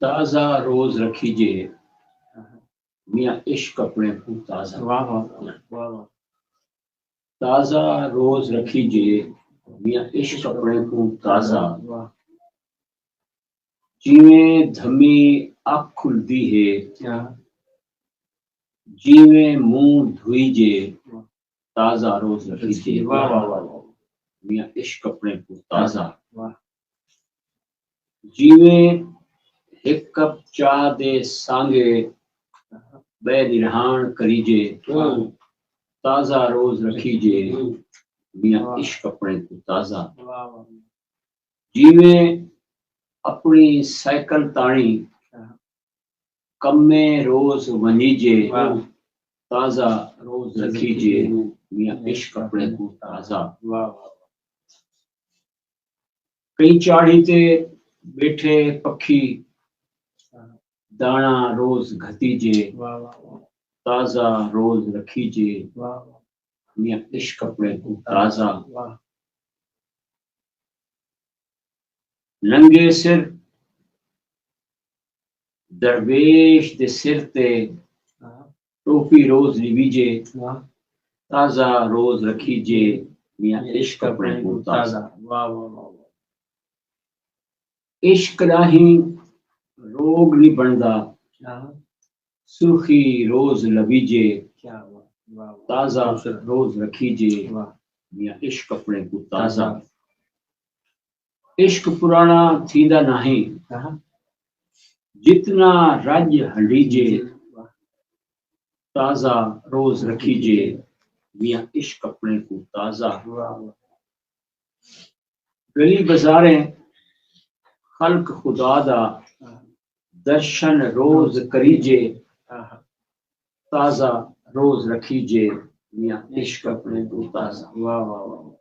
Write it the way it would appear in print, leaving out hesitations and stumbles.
تازہ روز رکھیجے میاں عشق اپنے کو تازہ واہ واہ واہ واہ تازہ روز رکھیجے میاں عشق اپنے کو تازہ واہ جیویں دھمی اکھ کھلدی ہے کیا جیویں منہ دھوئیجے تازہ روز رکھیجے واہ واہ واہ واہ میاں عشق اپنے کو تازہ واہ جیویں ایک کپ چاہ دے سانگے بے نرہان کریجے تازہ روز رکھیجے میاں عشق اپنے کو تازہ واہ واہ جیویں اپنی سائیکل تاڑی کمے روز ونیجے تازہ روز رکھیجے میاں عشق اپنے کو تازہ واہ کئی چاڑھی تے بیٹھے پکھی دانا روز گھتیجے واہ واہ تازہ روز رکھیجے واہ میاں عشق اپنے کو تازہ واہ ننگے سر درویش دے سر تے ٹوپی روز لیویجے واہ تازہ روز رکھیجے میاں عشق اپنے کو تازہ واہ واہ واہ عشق راہیں روگ نہیں بندا سرخی روز لبیجے کیا واہ تازہ روز رکھیجے واہ میاں عشق اپنے کو تازہ عشق پرانا تھیندا نہیں جتنا رج ہنڈیجے تازہ روز رکھیجے میاں عشق اپنے کو تازہ گلی بازاریں خلق خدا دا درشن روز کریجے تازہ روز رکھیجے میاں عشق اپنے کو تازہ واہ واہ واہ